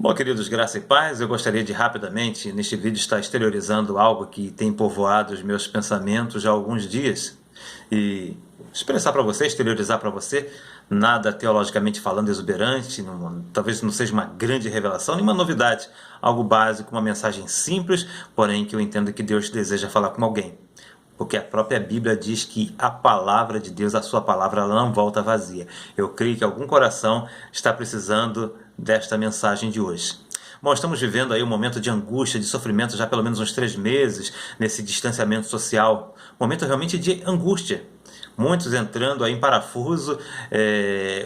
Bom, queridos, graça e paz, eu gostaria de rapidamente, neste vídeo, estar exteriorizando algo que tem povoado os meus pensamentos já há alguns dias e expressar para você, exteriorizar para você, nada teologicamente falando exuberante, talvez não seja uma grande revelação, nenhuma novidade, algo básico, uma mensagem simples, porém que eu entendo que Deus deseja falar com alguém. Porque a própria Bíblia diz que a palavra de Deus, a sua palavra, ela não volta vazia. Eu creio que algum coração está precisando desta mensagem de hoje. Bom, estamos vivendo aí um momento de angústia, de sofrimento, já há pelo menos uns 3 meses, nesse distanciamento social. Momento realmente de angústia. Muitos entrando aí em parafuso,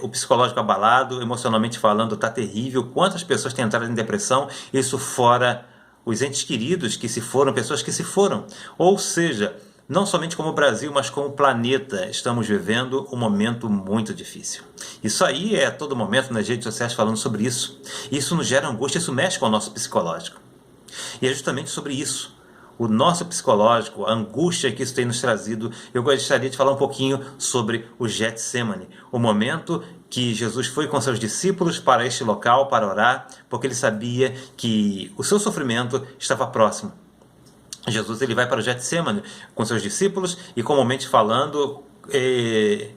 o psicológico abalado, emocionalmente falando, está terrível. Quantas pessoas têm entrado em depressão, isso fora os entes queridos que se foram, pessoas que se foram. Ou seja, não somente como o Brasil, mas como o planeta, estamos vivendo um momento muito difícil. Isso aí é a todo momento nas redes sociais falando sobre isso. Isso nos gera angústia, isso mexe com o nosso psicológico. E é justamente sobre isso, o nosso psicológico, a angústia que isso tem nos trazido. Eu gostaria de falar um pouquinho sobre o Getsemane, o momento que Jesus foi com seus discípulos para este local para orar, porque ele sabia que o seu sofrimento estava próximo. Jesus ele vai para o Getsemane com seus discípulos e, comumente falando,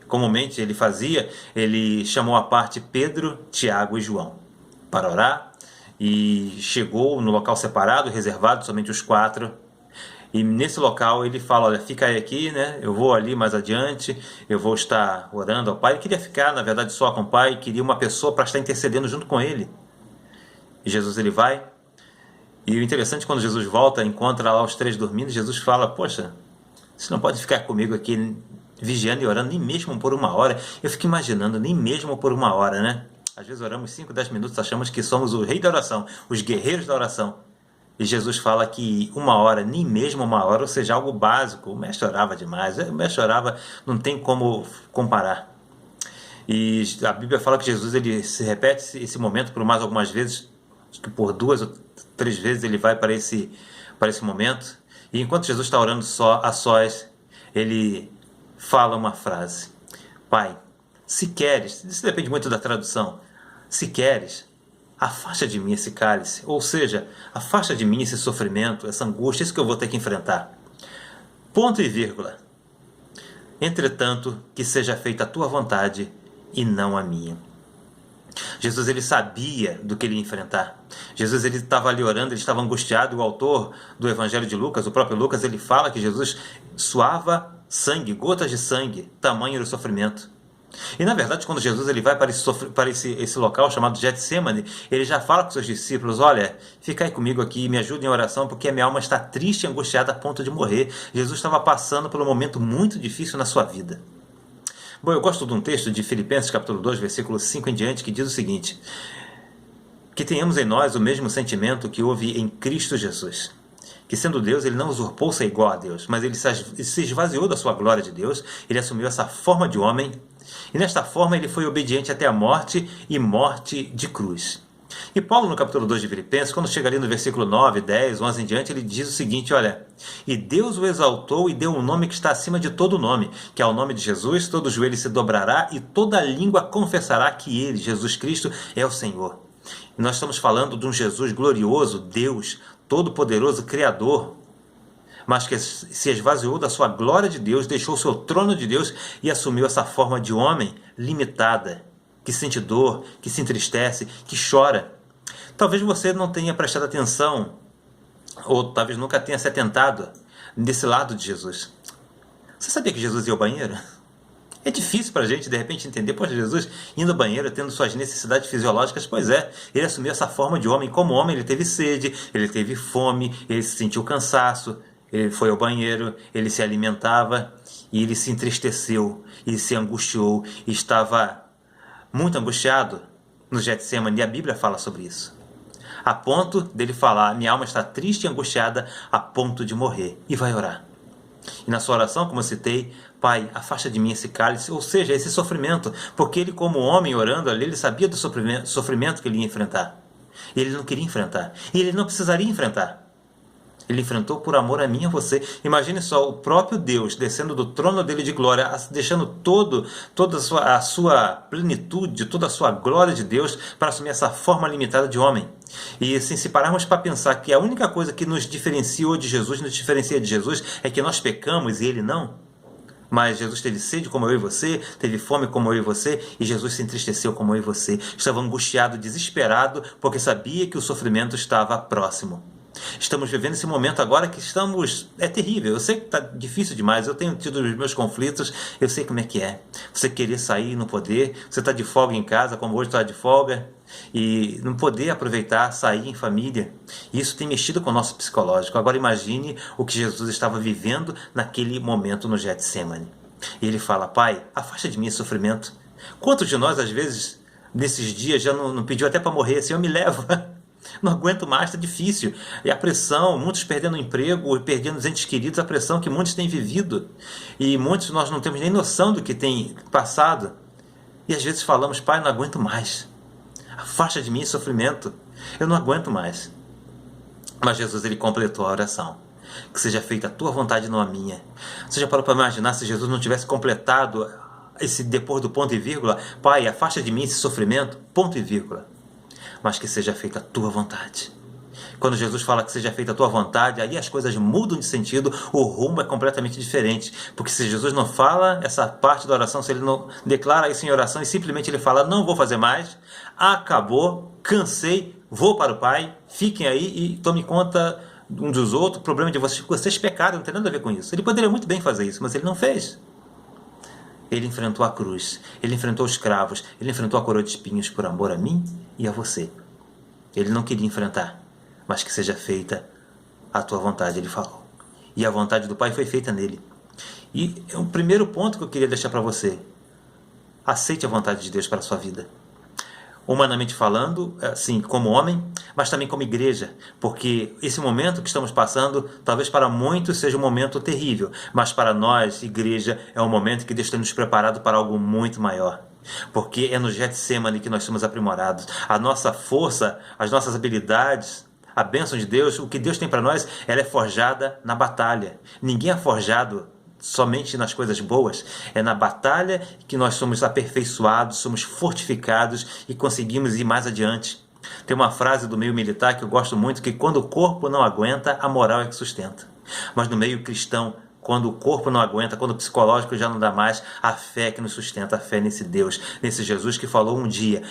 comumente ele fazia, ele chamou à parte Pedro, Tiago e João para orar e chegou no local separado, reservado, somente os 4. E nesse local ele fala, olha, fica aí aqui, né? Eu vou ali mais adiante, eu vou estar orando ao Pai. Ele queria ficar, na verdade, só com o Pai, queria uma pessoa para estar intercedendo junto com ele. E Jesus ele vai. E o interessante, quando Jesus volta, encontra lá os 3 dormindo, Jesus fala, poxa, você não pode ficar comigo aqui vigiando e orando nem mesmo por 1 hora. Eu fico imaginando, nem mesmo por 1 hora, né? Às vezes oramos 5, 10 minutos, achamos que somos o rei da oração, os guerreiros da oração. E Jesus fala que 1 hora, nem mesmo 1 hora, ou seja, algo básico. O mestre orava demais, o mestre orava, não tem como comparar. E a Bíblia fala que Jesus ele se repete esse momento por mais algumas vezes, acho que por 2 ou 3 vezes ele vai para esse momento. E enquanto Jesus está orando só a sós, ele fala uma frase: Pai, se queres, isso depende muito da tradução, se queres, afasta de mim esse cálice, ou seja, afasta de mim esse sofrimento, essa angústia, isso que eu vou ter que enfrentar. Ponto e vírgula. Entretanto, que seja feita a tua vontade e não a minha. Jesus ele sabia do que ele ia enfrentar. Jesus ele estava ali orando, ele estava angustiado. O autor do Evangelho de Lucas, o próprio Lucas, ele fala que Jesus suava sangue, gotas de sangue, tamanho era o sofrimento. E na verdade, quando Jesus ele vai para esse local chamado Getsemane, ele já fala com seus discípulos, olha, fica aí comigo aqui, me ajuda em oração, porque a minha alma está triste e angustiada a ponto de morrer. Jesus estava passando por um momento muito difícil na sua vida. Bom, eu gosto de um texto de Filipenses capítulo 2, versículo 5 em diante, que diz o seguinte: que tenhamos em nós o mesmo sentimento que houve em Cristo Jesus, que sendo Deus, ele não usurpou ser igual a Deus, mas ele se esvaziou da sua glória de Deus, ele assumiu essa forma de homem, e nesta forma ele foi obediente até a morte, e morte de cruz. E Paulo, no capítulo 2 de Filipenses, quando chega ali no versículo 9, 10, 11 em diante, ele diz o seguinte, olha, e Deus o exaltou e deu um nome que está acima de todo nome, que é o nome de Jesus, todo joelho se dobrará e toda língua confessará que ele, Jesus Cristo, é o Senhor. E nós estamos falando de um Jesus glorioso, Deus, todo-poderoso, Criador, mas que se esvaziou da sua glória de Deus, deixou o seu trono de Deus e assumiu essa forma de homem limitada, que sente dor, que se entristece, que chora. Talvez você não tenha prestado atenção, ou talvez nunca tenha se atentado desse lado de Jesus. Você sabia que Jesus ia ao banheiro? É difícil para a gente, de repente, entender, poxa, Jesus indo ao banheiro, tendo suas necessidades fisiológicas, pois é, ele assumiu essa forma de homem. Como homem, ele teve sede, ele teve fome, ele sentiu cansaço, ele foi ao banheiro, ele se alimentava, e ele se entristeceu, ele se angustiou, e estava muito angustiado no Getsemane, e a Bíblia fala sobre isso. A ponto dele falar, minha alma está triste e angustiada a ponto de morrer, e vai orar. E na sua oração, como eu citei, Pai, afasta de mim esse cálice, ou seja, esse sofrimento, porque ele como homem orando ali, ele sabia do sofrimento que ele ia enfrentar. E ele não queria enfrentar, e ele não precisaria enfrentar. Ele enfrentou por amor a mim e a você. Imagine só, o próprio Deus descendo do trono dele de glória, deixando toda a sua plenitude, toda a sua glória de Deus para assumir essa forma limitada de homem. E assim, se pararmos para pensar que a única coisa que nos diferencia de Jesus, é que nós pecamos e ele não. Mas Jesus teve sede como eu e você, teve fome como eu e você, e Jesus se entristeceu como eu e você. Estava angustiado, desesperado, porque sabia que o sofrimento estava próximo. Estamos vivendo esse momento agora que estamos... É terrível, eu sei que está difícil demais, eu tenho tido os meus conflitos, eu sei como é que é. Você querer sair e não poder, você está de folga em casa, como hoje está de folga, e não poder aproveitar, sair em família. Isso tem mexido com o nosso psicológico. Agora imagine o que Jesus estava vivendo naquele momento no Getsemane. E ele fala, Pai, afasta de mim esse sofrimento. Quantos de nós, às vezes, nesses dias, já não pediu até para morrer, Senhor, me leva. Não aguento mais, está difícil. E a pressão, muitos perdendo o emprego, perdendo os entes queridos, a pressão que muitos têm vivido. E muitos nós não temos nem noção do que tem passado. E às vezes falamos, Pai, não aguento mais. Afasta de mim esse sofrimento. Eu não aguento mais. Mas Jesus, ele completou a oração. Que seja feita a tua vontade, não a minha. Você já parou para imaginar se Jesus não tivesse completado esse depois do ponto e vírgula? Pai, afasta de mim esse sofrimento, ponto e vírgula. Mas que seja feita a tua vontade. Quando Jesus fala que seja feita a tua vontade, aí as coisas mudam de sentido, o rumo é completamente diferente. Porque se Jesus não fala essa parte da oração, se ele não declara isso em oração e simplesmente ele fala, não vou fazer mais, acabou, cansei, vou para o Pai, fiquem aí e tomem conta um dos outros, o problema de vocês pecaram, não tem nada a ver com isso. Ele poderia muito bem fazer isso, mas ele não fez. Ele enfrentou a cruz, ele enfrentou os cravos, ele enfrentou a coroa de espinhos por amor a mim e a você. Ele não queria enfrentar, mas que seja feita a tua vontade, ele falou. E a vontade do Pai foi feita nele. E é o primeiro ponto que eu queria deixar para você. Aceite a vontade de Deus para a sua vida. Humanamente falando, assim, como homem, mas também como igreja, porque esse momento que estamos passando, talvez para muitos seja um momento terrível, mas para nós, igreja, é um momento que Deus tem nos preparado para algo muito maior. Porque é no Getsemane que nós somos aprimorados. A nossa força, as nossas habilidades, a bênção de Deus, o que Deus tem para nós, ela é forjada na batalha. Ninguém é forjado somente nas coisas boas. É na batalha que nós somos aperfeiçoados, somos fortificados e conseguimos ir mais adiante. Tem uma frase do meio militar que eu gosto muito, que quando o corpo não aguenta, a moral é que sustenta. Mas no meio cristão, quando o corpo não aguenta, quando o psicológico já não dá mais, a fé que nos sustenta, a fé nesse Deus, nesse Jesus que falou um dia,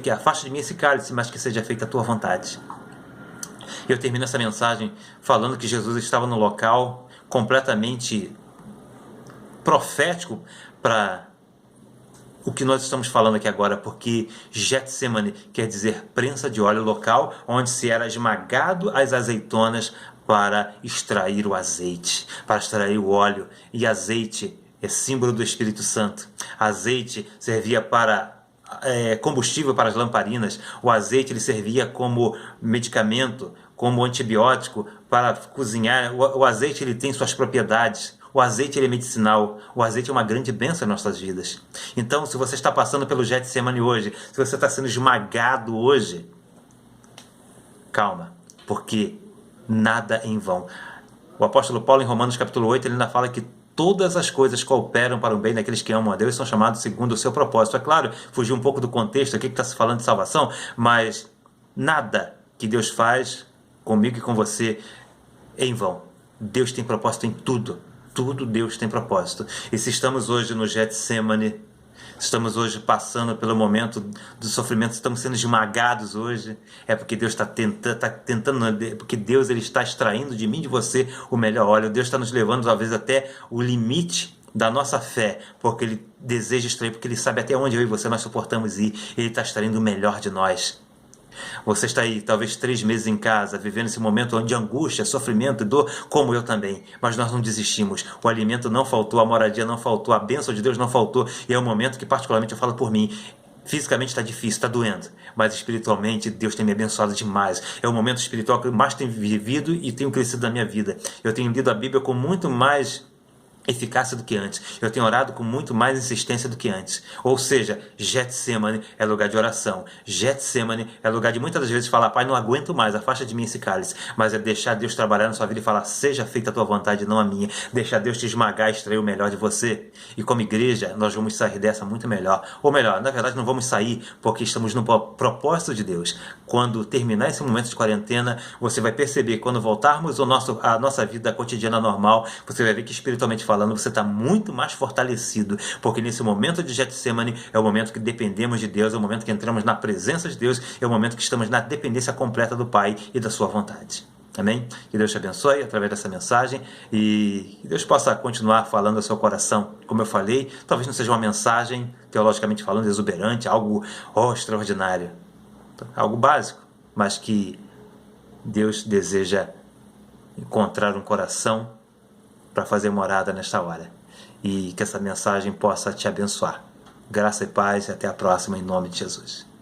que afaste de mim esse cálice, mas que seja feita a tua vontade. Eu termino essa mensagem falando que Jesus estava no local completamente profético para o que nós estamos falando aqui agora, porque Getsemane quer dizer prensa de óleo, local onde se era esmagado as azeitonas para extrair o azeite, para extrair o óleo. E azeite é símbolo do Espírito Santo. Azeite servia para combustível para as lamparinas. O azeite ele servia como medicamento, como antibiótico para cozinhar. O azeite ele tem suas propriedades. O azeite ele é medicinal. O azeite é uma grande bênção em nossas vidas. Então, se você está passando pelo Getsemane hoje, se você está sendo esmagado hoje, calma, porque nada é em vão. O apóstolo Paulo, em Romanos capítulo 8, ele ainda fala que todas as coisas cooperam para o bem daqueles que amam a Deus e são chamados segundo o seu propósito. É claro, fugiu um pouco do contexto aqui que está se falando de salvação, mas nada que Deus faz comigo e com você é em vão. Deus tem propósito em tudo. Tudo Deus tem propósito. E se estamos hoje no Getsemane, estamos hoje passando pelo momento do sofrimento, estamos sendo esmagados hoje, é porque Deus está tentando, porque Deus ele está extraindo de mim e de você o melhor óleo. Deus está nos levando talvez até o limite da nossa fé, porque Ele deseja extrair, porque Ele sabe até onde eu e você nós suportamos ir. Ele está extraindo o melhor de nós. Você está aí, talvez 3 meses em casa, vivendo esse momento de angústia, sofrimento e dor, como eu também. Mas nós não desistimos. O alimento não faltou, a moradia não faltou, a bênção de Deus não faltou. E é um momento que, particularmente, eu falo por mim. Fisicamente está difícil, está doendo. Mas espiritualmente, Deus tem me abençoado demais. É o momento espiritual que eu mais tenho vivido e tenho crescido na minha vida. Eu tenho lido a Bíblia com muito mais eficácia do que antes. Eu tenho orado com muito mais insistência do que antes. Ou seja, Getsemane é lugar de oração. Getsemane é lugar de muitas das vezes falar: Pai, não aguento mais, afasta de mim esse cálice. Mas é deixar Deus trabalhar na sua vida e falar: seja feita a tua vontade, não a minha. Deixar Deus te esmagar, extrair o melhor de você. E como igreja, nós vamos sair dessa muito melhor. Ou melhor, na verdade não vamos sair porque estamos no propósito de Deus. Quando terminar esse momento de quarentena, você vai perceber, quando voltarmos a nossa vida cotidiana normal, você vai ver que espiritualmente falando, você está muito mais fortalecido, porque nesse momento de Getsemane é o momento que dependemos de Deus, é o momento que entramos na presença de Deus, é o momento que estamos na dependência completa do Pai e da sua vontade. Amém? Que Deus te abençoe através dessa mensagem e que Deus possa continuar falando ao seu coração. Como eu falei, talvez não seja uma mensagem, teologicamente falando, exuberante, algo extraordinário, algo básico, mas que Deus deseja encontrar um coração para fazer morada nesta hora. E que essa mensagem possa te abençoar. Graça e paz e até a próxima, em nome de Jesus.